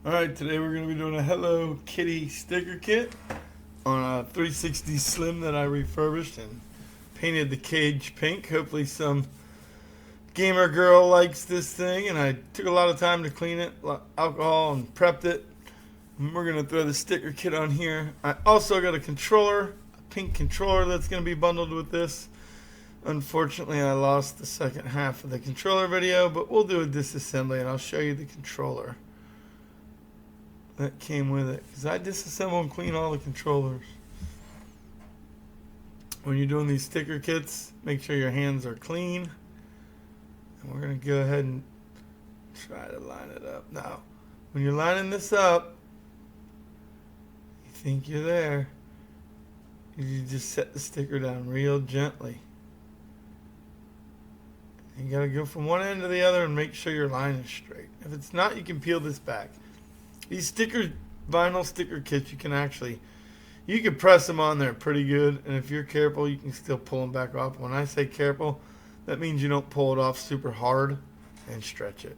Alright, today we're going to be doing a Hello Kitty sticker kit on a 360 Slim that I refurbished and painted the cage pink. Hopefully some gamer girl likes this thing, and I took a lot of time to clean it, alcohol, and prepped it. And we're going to throw the sticker kit on here. I also got a controller, a pink controller that's going to be bundled with this. Unfortunately, I lost the second half of the controller video, but we'll do a disassembly and I'll show you the controller that came with it, because I disassemble and clean all the controllers. When you're doing these sticker kits, make sure your hands are clean. And we're going to go ahead and try to line it up. Now, when you're lining this up, you think you're there, you just set the sticker down real gently. You got to go from one end to the other and make sure your line is straight. If it's not, you can peel this back. These vinyl sticker kits, you can press them on there pretty good, and if you're careful, you can still pull them back off. When I say careful, that means you don't pull it off super hard and stretch it.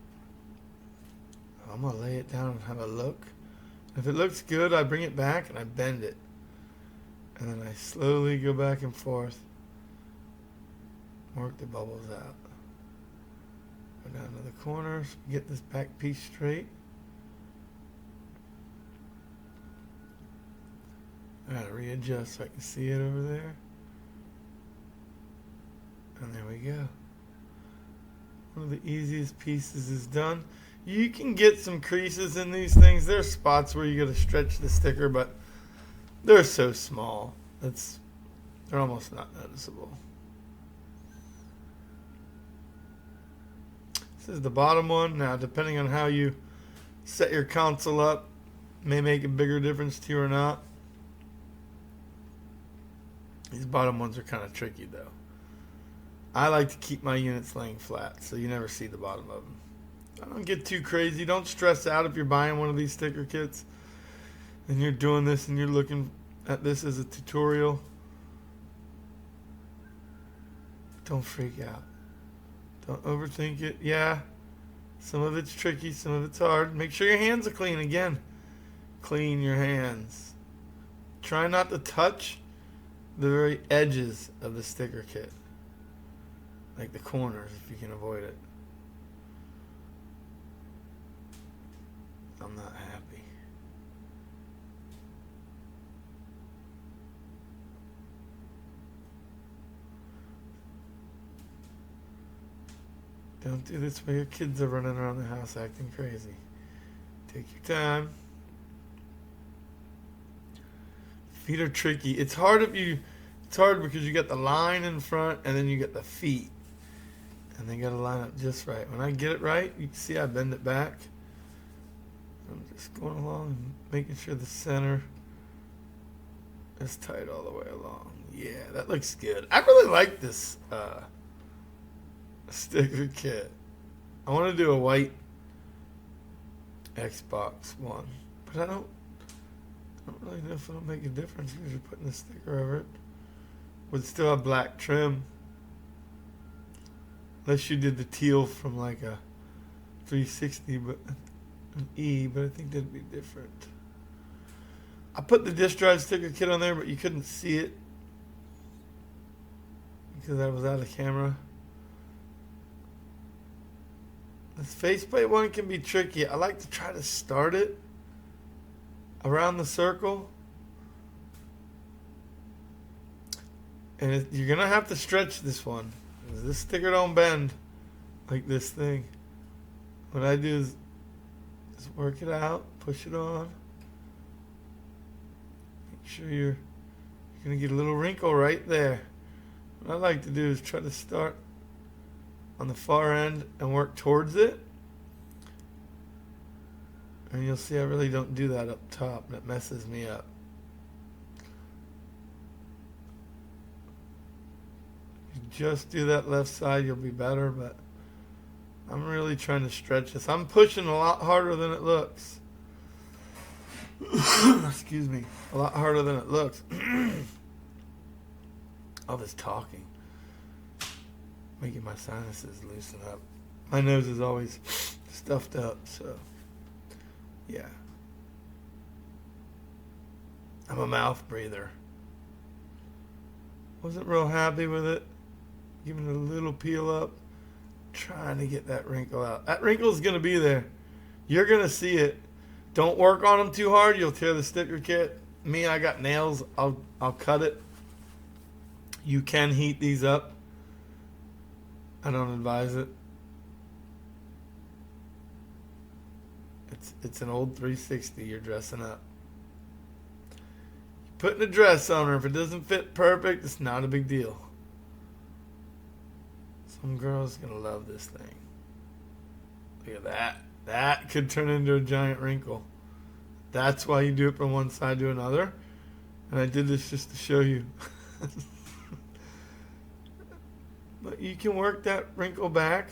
I'm going to lay it down and have a look. If it looks good, I bring it back and I bend it. And then I slowly go back and forth, work the bubbles out. Go down to the corners, get this back piece straight. I gotta readjust so I can see it over there. And there we go. One of the easiest pieces is done. You can get some creases in these things. There's spots where you gotta stretch the sticker, but they're so small. They're almost not noticeable. This is the bottom one. Now, depending on how you set your console up, may make a bigger difference to you or not. These bottom ones are kind of tricky though. I like to keep my units laying flat, so you never see the bottom of them. I don't get too crazy. Don't stress out if you're buying one of these sticker kits and you're doing this and you're looking at this as a tutorial. Don't freak out. Don't overthink it. Yeah, some of it's tricky, some of it's hard. Make sure your hands are clean again. Clean your hands. Try not to touch the very edges of the sticker kit, like the corners if you can avoid it. I'm not happy. Don't do this while your kids are running around the house acting crazy. Take your time. Feet are tricky. It's hard because you got the line in front and then you got the feet. And they got to line up just right. When I get it right, you can see I bend it back. I'm just going along and making sure the center is tight all the way along. Yeah, that looks good. I really like this sticker kit. I want to do a white Xbox one, but I don't really know if it'll make a difference because you're putting a sticker over it. Would still have black trim. Unless you did the teal from like a 360, but an E, but I think that'd be different. I put the disk drive sticker kit on there, but you couldn't see it because I was out of camera. This faceplate one can be tricky. I like to try to start it around the circle, and you're gonna have to stretch this one. This sticker don't bend like this thing. What I do is just work it out, push it on, make sure you're gonna get a little wrinkle right there. What I like to do is try to start on the far end and work towards it. And you'll see I really don't do that up top. That messes me up. If you just do that left side, you'll be better, but I'm really trying to stretch this. I'm pushing a lot harder than it looks. Excuse me. A lot harder than it looks. All this talking, making my sinuses loosen up. My nose is always stuffed up, so Yeah. I'm a mouth breather. Wasn't real happy with it. Giving it a little peel up. Trying to get that wrinkle out. That wrinkle's going to be there. You're going to see it. Don't work on them too hard. You'll tear the sticker kit. Me, I got nails. I'll cut it. You can heat these up. I don't advise it. It's an old 360 you're dressing up. You're putting a dress on her. If it doesn't fit perfect, it's not a big deal. Some girl's going to love this thing. Look at that. That could turn into a giant wrinkle. That's why you do it from one side to another. And I did this just to show you. But you can work that wrinkle back.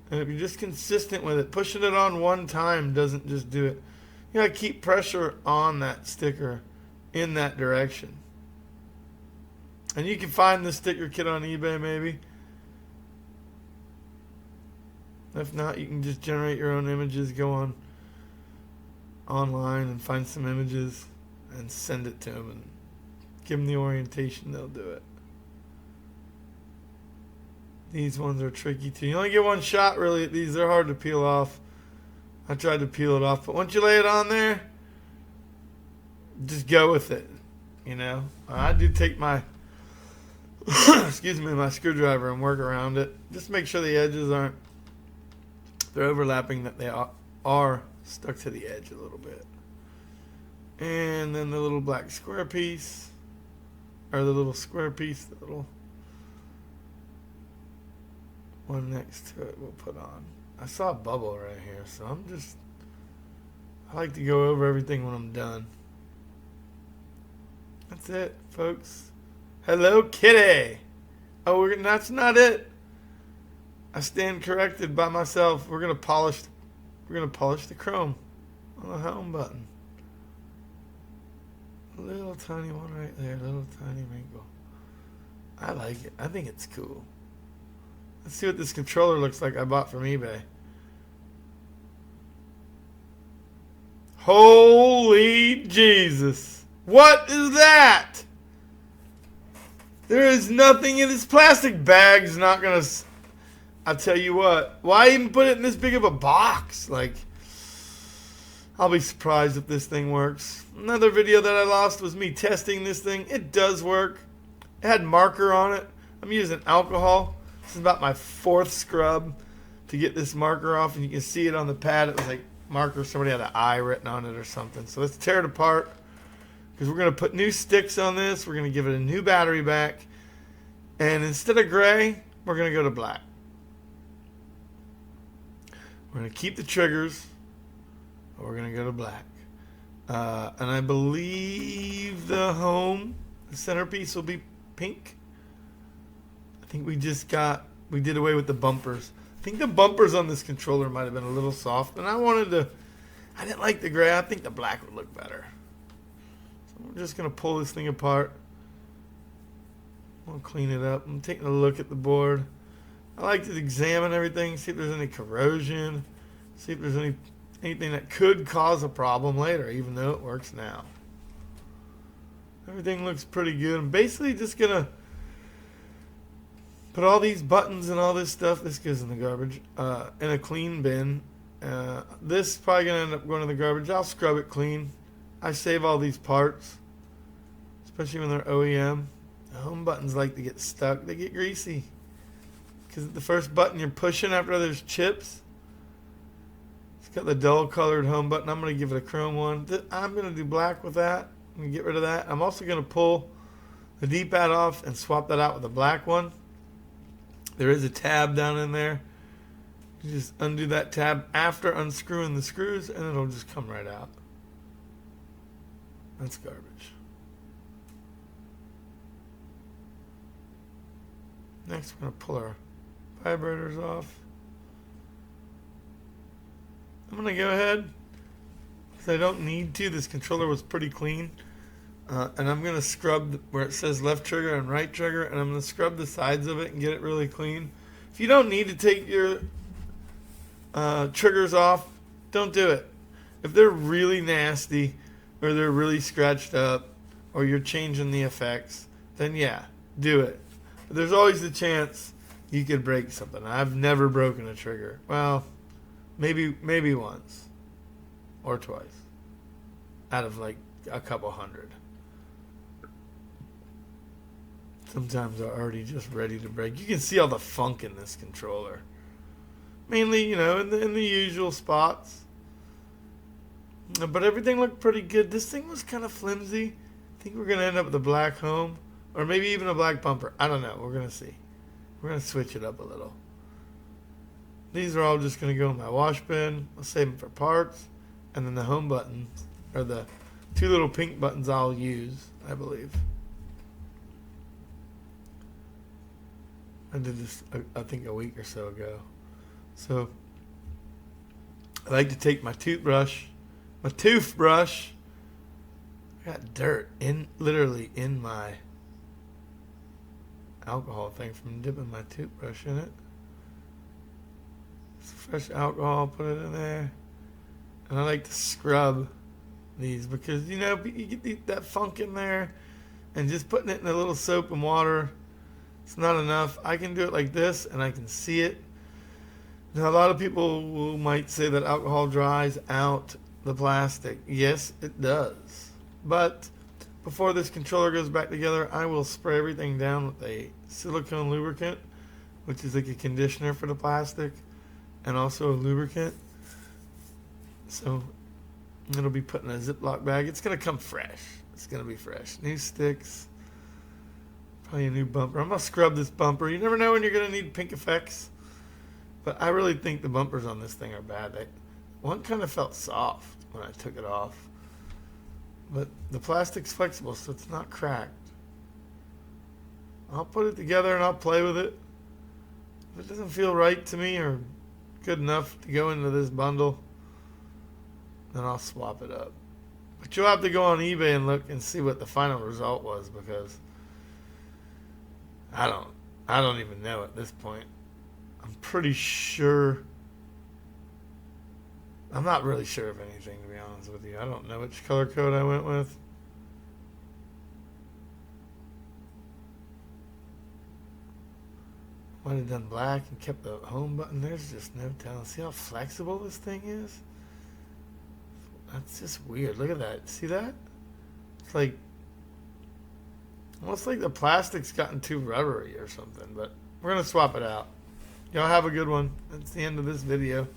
And if you're just consistent with it, pushing it on one time doesn't just do it. You gotta keep pressure on that sticker in that direction. And you can find the sticker kit on eBay maybe. If not, you can just generate your own images, go on online and find some images and send it to them and give them the orientation, they'll do it. These ones are tricky too. You only get one shot really at these. They're hard to peel off. I tried to peel it off, but once you lay it on there, just go with it. You know, I do take my excuse me, my screwdriver and work around it. Just make sure the edges aren't, they're overlapping, that they are stuck to the edge a little bit. And then the little black square piece, or the little square piece, the little one next to it we'll put on. I saw a bubble right here, so I like to go over everything when I'm done. That's it, folks. Hello, Kitty. Oh, that's not it. I stand corrected by myself. We're gonna polish the chrome on the home button. A little tiny one right there, little tiny wrinkle. I like it. I think it's cool. Let's see what this controller looks like I bought from eBay. Holy Jesus. What is that? There is nothing in this plastic bag. Is not going to... I'll tell you what. Why even put it in this big of a box? Like, I'll be surprised if this thing works. Another video that I lost was me testing this thing. It does work. It had marker on it. I'm using alcohol. This is about my 4th scrub to get this marker off, and you can see it on the pad. It was like marker, somebody had an I written on it or something. So let's tear it apart, because we're going to put new sticks on this. We're going to give it a new battery back, and instead of gray, we're going to go to black. We're going to keep the triggers, but we're going to go to black. And I believe the centerpiece will be pink. I think we did away with the bumpers. I think the bumpers on this controller might have been a little soft, and I didn't like the gray. I think the black would look better. So we're just going to pull this thing apart. We'll clean it up. I'm taking a look at the board. I like to examine everything, see if there's any corrosion, see if there's anything that could cause a problem later, even though it works now. Everything looks pretty good. I'm basically just going to put all these buttons and all this stuff, this goes in the garbage, in a clean bin. This is probably going to end up going in the garbage. I'll scrub it clean. I save all these parts, especially when they're OEM. The home buttons like to get stuck. They get greasy. Because the first button you're pushing after there's chips, it's got the dull colored home button. I'm going to give it a chrome one. I'm going to do black with that. I'm going to get rid of that. I'm also going to pull the D-pad off and swap that out with a black one. There is a tab down in there. You just undo that tab after unscrewing the screws, and it'll just come right out. That's garbage. Next, we're going to pull our vibrators off. I'm going to go ahead, because I don't need to. This controller was pretty clean. And I'm going to scrub where it says left trigger and right trigger, and I'm going to scrub the sides of it and get it really clean. If you don't need to take your triggers off, don't do it. If they're really nasty, or they're really scratched up, or you're changing the effects, then yeah, do it. But there's always the chance you could break something. I've never broken a trigger. Well, maybe once or twice out of like a couple hundred. Sometimes they're already just ready to break. You can see all the funk in this controller. Mainly, in the usual spots. But everything looked pretty good. This thing was kind of flimsy. I think we're going to end up with a black home. Or maybe even a black bumper. I don't know. We're going to see. We're going to switch it up a little. These are all just going to go in my wash bin. I'll save them for parts. And then the home button, or the two little pink buttons I'll use, I believe. I did this, I think, a week or so ago. So, I like to take my toothbrush. I got dirt literally in my alcohol thing from dipping my toothbrush in it. It's fresh alcohol, put it in there. And I like to scrub these because, you get that funk in there, and just putting it in a little soap and water, it's not enough. I can do it like this, and I can see it. Now, a lot of people might say that alcohol dries out the plastic. Yes, it does. But before this controller goes back together, I will spray everything down with a silicone lubricant, which is like a conditioner for the plastic, and also a lubricant. So it'll be put in a Ziploc bag. It's going to come fresh. It's going to be fresh. New sticks. Probably a new bumper. I'm going to scrub this bumper. You never know when you're going to need pink effects. But I really think the bumpers on this thing are bad. One kind of felt soft when I took it off. But the plastic's flexible, so it's not cracked. I'll put it together and I'll play with it. If it doesn't feel right to me or good enough to go into this bundle, then I'll swap it up. But you'll have to go on eBay and look and see what the final result was, because I don't even know at this point. I'm pretty sure. I'm not really sure of anything, to be honest with you. I don't know which color code I went with. Might have done black and kept the home button. There's just no telling. See how flexible this thing is? That's just weird. Look at that. See that? It's like almost like the plastic's gotten too rubbery or something. But we're going to swap it out. Y'all have a good one. That's the end of this video.